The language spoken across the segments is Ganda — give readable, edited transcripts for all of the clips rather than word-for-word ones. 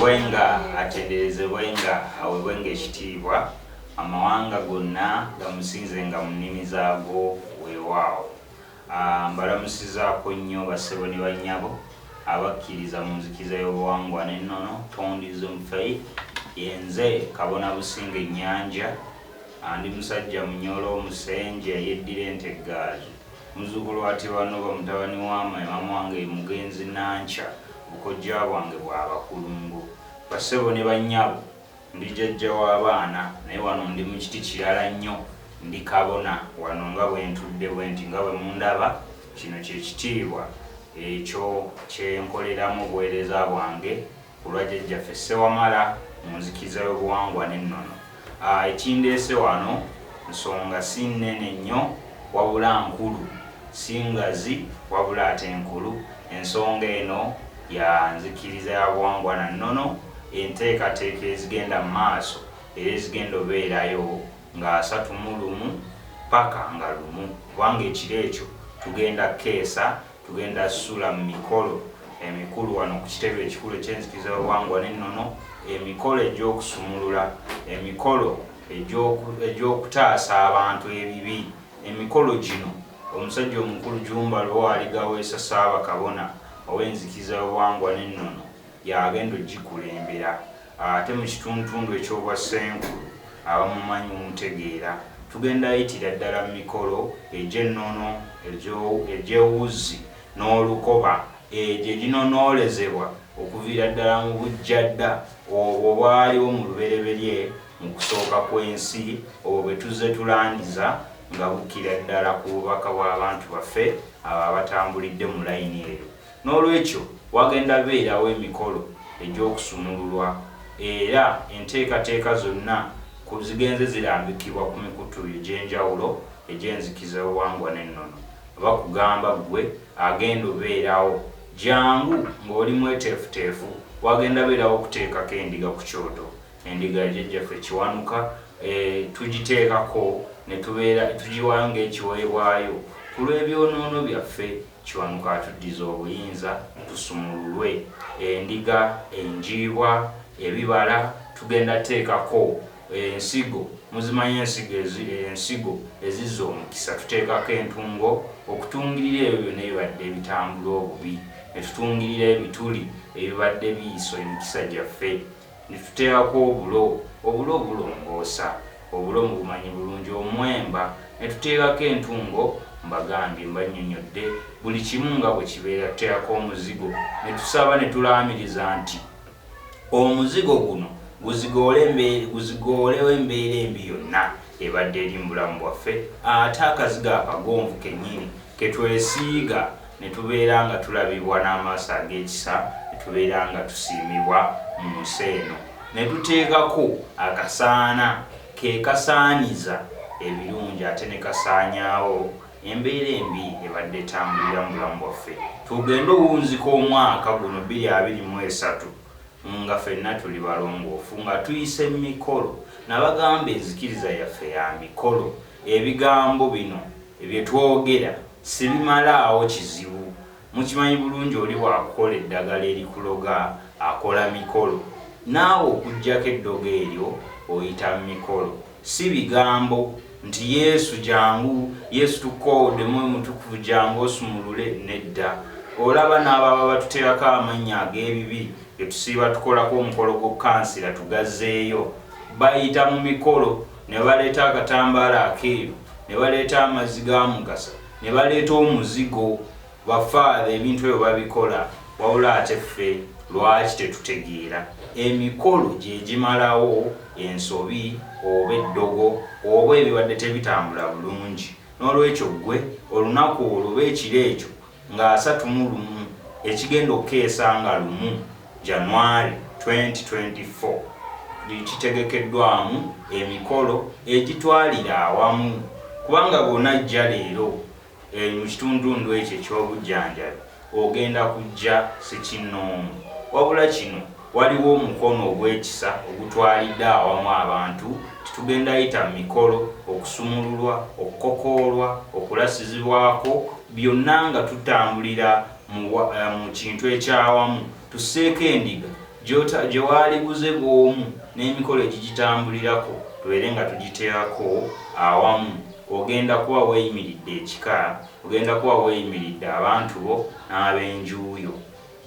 wenga atenderezebwe nga awebwenga ekitiibwa amawanga gonna gamusinze nga mu nnimi zaago weewaawo. Mbalamusizaako nnyo bassebo ne bannyabo abakkiriza mu nzikiza y'obuwangwa n'ennono Tourism Faith. Yenze Kabona Busingye Nyanja andi musajja Munyolo Omusenje yeddira Enteggaali muzzukulu wa Tibanoba mutabani wa maama wange Mugenzi Nancha bukojja bwange bw'abakulungu. Bassebo ne bannyabo ndi jjajja w'abaana naye wano ndi mu kiti kirala nnyo ndi Kabona wano nga bwe ntudde bwe nti nga bwe mundaba kino kye kitiibwa ekyo kye nkoleramu obuweereza bwange ku lwa jjajjaffe Ssewamala mu nzikiza y'obuwangwa n'ennono. Ekindeese wano nsonga si nnene nnyo wabula nkulu, si ngazi wabula ate nkulu. Ensonga eno ya nzikiriza ya buwangwa na nnono, enteekateeka ezigenda mu maaso era ezigenda obeerayo nga 31 paka nga 1, kubanga ekiro ekyo tugenda keesa, tugenda ssula mu mikolo emikulu wano ku kitebe ekikulu eky'enzikiriza y'obuwangwa n'ennono, emikolo egy'okusumulula, emikolo egy'okutaasa abantu ebibi. Emikolo gino omusajja omukulu Jumba Lwaligaweesa Ssaabakabona ow'enzikiriza y'obuwangwa n'ennono yagenda ogikulembera. Ate mu kitundutundu eky'obwa Ssenkulu abamumanyi mumutegeera tugenda yitira ddala mu mikolo egy'ennono egy'ewuzi n'olukoba egyo eginonoolezebwa okuviira ddala mu bujjadda obwo bwaliwo mu lubereberye mu kusooka kw'ensi, obwo bwe tuzze tulangiza nga bukkira ddala ku bubaka bw'abantu baffe abo abatambulidde mu layini eyo. N'olwekyo wagenda beerawo emikolo egy'okusumululwa era enteekateeka zonna zigenze zirambikibwa ku mikutu egy'enjawulo egy'enzikiza y'obuwangwa n'ennono. Bakugamba ggwe agenda obeerawo jangu ng'oli mweteefuteefu, wagenda beerawo okuteekako endiga ku kyoto. Endiga jjajjaffe Kiwanuka tugiteekako ne tubeera tugiwayo ng'ekiweebwayo ku lw'ebyonoono byaffe. Kiwanuka atuddiza obuyinza tusumululwe. Endiga, enjiibwa, ebibala tugenda teekako ensigo. Muzimanyi ensigo ezizza omukisa, tuteekako entungo okutungirira ebyo byonna ebibadde ebitambula obubi, ne tutungirira ebituli ebibadde biyiso emikisa gyaffe, ne tuteekako obulo bulongoosa, obulo mubumanyi bulungi, omwemba, ne tuteekako entungo. Mbagambye mbannyonnyodde buli kimu nga bwe kibeera, tuteekako omuzigo ne tusaba ne tulaamiriza nti omuzigo guno guzigoolewo embeera embi yonna ebadde eri mu bulamu bwaffe, ate akazigo akagonvu kennyini ke twesiiga ne tubeera nga tulabibwa n'amaaso ag'ekisa, ne tubeera nga tusiimibwa mu nsi eno, ne tuteekako akasaana ke kasaaniza ebirungi ate ne kasaanyaawo embeera embi ebadde etambulira mu bulamu bwaffe. Tugenda owunzika omwaka guno 2023 nga ffenna tuli balongoofu nga tuyise mu mikolo. Nabagamba enzikiriza yaffe ya mikolo. Ebigambo bino bye twogera si bimalaawo kizibu. Mukimanyi bulungi oli bw'akola eddagala erikuloga akola mikolo, naawe okuggyako eddogo eryo oyita mu mikolo. Si bigambo nti Yesu jangu, Yesu tukoode mwoyo mutukuvu jangu osumulule, nedda. Olaba n'ababa batuteerako amannya ag'ebibi ge tusiiba tukolako omukolo gw'okkansira tugazzeeyo, bayita mu mikolo ne baleeta akatambaala akeeru, ne baleeta amazzi ga mugasa, ne baleeta omuzigo. Bafaada ebintu ebyo babikola, wabula ate ffe lwaki tetutegeera? Emikolo gye gimalawo ensobi oba eddogo oba ebibadde tebitambula bulungi. N'olwekyo ggwe olunaku olwo ekiro ekyo nga 31 ekigenda okukeesa nga 1 January 2024 kitegekeddwamu emikolo egitwalira awamu, kubanga bw'onajja leero mu kitundutundu ekyo eky'obujjanjabi ogenda kujja si kinnoomu, wabula kino waliwo omukono ogw'ekisa ogutwalidde awamu abantu. Tugenda yita mu mikolo okusumululwa, okukokoolwa, okulasizibwako, byonna nga tutambulira mu kintu ekyawamu. Tusseeko endiga gye waaliguze bw'omu n'emikolo egigitambulirako tubeere nga tugiteerako awamu. Ogenda kuba weeyimiridde ekika, ogenda kuba weeyimiridde abantu bo n'ab'enjuuyo.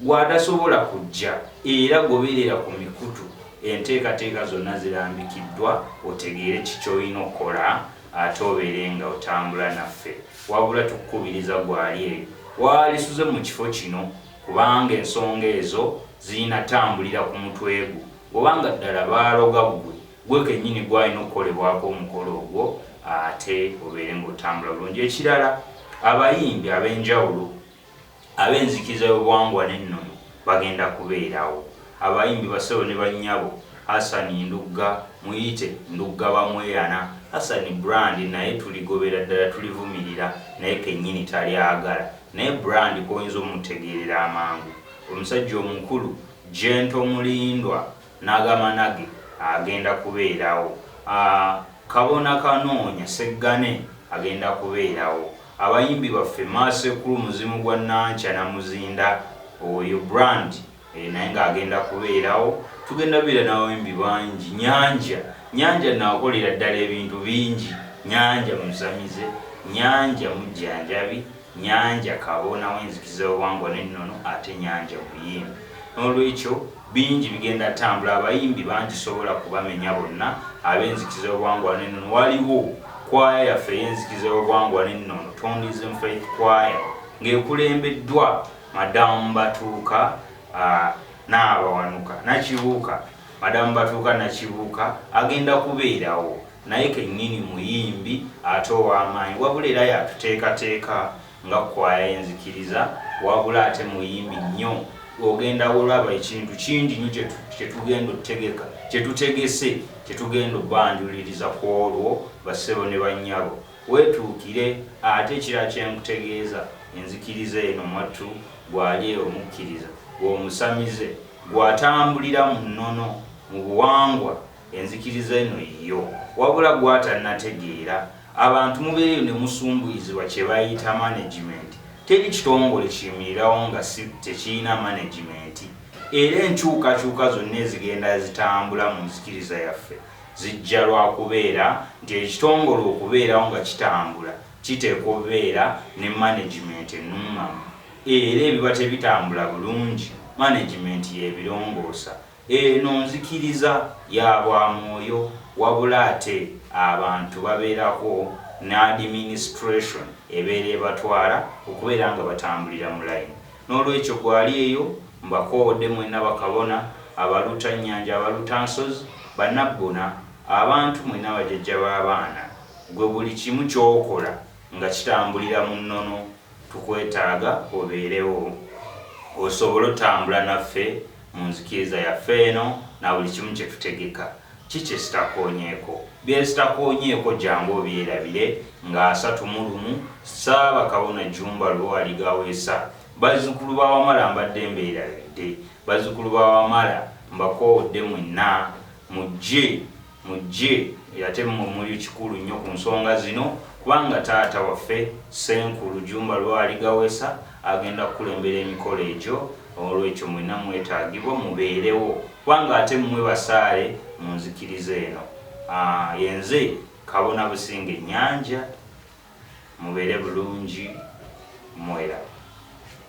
Gw'atasobola kujja era goberera ku mikutu enteekateeka zonna zirambikiddwa otegeere kikyolina okukola ate obeere nga otambula naffe. Wabula tukukubiriza gwali eyo waalisuze mu kifo kino kubanga ensonga ezo zirinatambulira ku mutwe gwo. Obanga ddala baaloga bugwe gwe kennyini gwalina okukolebwako omukolo ogwo ate obeere ng'otambula bulungi. Ekirala, abayimbi ab'enjawulo ab'enzikiriza y'obuwangwa n'ennono bagenda kubeerawo. Abayimbi basebo ne bannyabo Hasani Ndugga, muyite Ndugga Bamweyana. Hasani brand naye tuligobera ddala, tulivumirira, naye kennyini talyagala. Naye brand koyinza omutegeerera amangu. Omusajja omukulu Jento Mulindwa Nagamanage agenda kubeerawo. Kabona Kanoonya Seggane agenda kubeerawo. Abayimbi baffe Maasekulu Muzimu gwa Nancha na Muzinda oyo brand naye ng'agenda kubeerawo. Tugenda beera n'abayimbi bangi. Nyanja naakolera ddala ebintu bingi. Nyanja Musamize, Nyanja Mujjanjabi, Nyanja Kabona w'enzikiriza y'obuwangwa n'ennono, ate Nyanja Muyimbi. N'olwekyo bingi bigenda tambula. Abayimbi bangi sobola kubamenya bonna ab'enzikiriza y'obuwangwa n'ennono. Waliwo kwaya yaffe ey'enzikiriza y'obuwangwa n'ennono, Tondiism Faith Choir, ng'ekulembeddwa Madamu Batuuka n'abawanuka Nakibuuka. Madamu Batuuka Nakibuuka agenda kubeerawo, naye kennyini muyimbi ate ow'amaanyi. Wabula era yatuteekateeka nga kwaya y'enzikiriza, wabula ate muyimbi nnyo. Ogenda olaba ekintu kingi nnyo kyetugenda otegeka, kyetutegese, kyetugenda obbanjuliriza ku olwo bassebo ne bannyabo. Weetuukire ate ekirala kyenkutegeeza, enzikiriza eno mwattu gwali omukkiriza, gw'omusamize, gw'atambulira mu nnono mu buwangwa, enzikiriza eno yiyo. Wabula gw'atannategeera, abantu mubeereyo ne musumbuyizibwa kye bayita management. Teri kitongole kiyimirirawo nga tekirina management. Era enkyukakyuka zonna ezigenda zitambula mu nzikiriza yaffe zijja lwakubeera nti ekitongole okubeerawo nga kitambula kiteekwa okubeera ne management ennummamu. Era ebiba tebitambula bulungi, management y'ebirongoosa. Eno nzikiriza ya bwamwoyo, wabula ate abantu babeerako ne administration ebeera ebatwala okubeera nga batambulira mu line. N'olwekyo gwali eyo mbakoowodde mwenna bakabona, abaluta Nyanja, abaluta Nsozi, bannabbona, abantu mwenna bajjajja b'abaana, gwe buli kimu ky'okola nga kitambulira mu nnono tukwetaaga obeerewo osobole otambula naffe mu nzikiriza yaffe eno na buli kimu kye tutegeka. Kiki esitakoonyeeko? Byesitakoonyeeko jangu obyerabire nga 31 Ssaabakabona Jumba Lwali Gaweesa. Bazzukulu ba Wamala mbadde mbeerabidde, bazzukulu ba Wamala mbakoowodde mwenna mujje ate mmwe muli kikulu nnyo ku nsonga zino, kubanga taata waffe Ssenkulu Jumba Lwali Gaweesa agenda kukulembera emikolo egyo. Olwekyo mwenna mwetaagibwa mubeerewo, kubanga ate mmwe basaale mu nzikiriza eno. Yenze Kabona Busingye Nyanja, mubeere bulungi, mwera.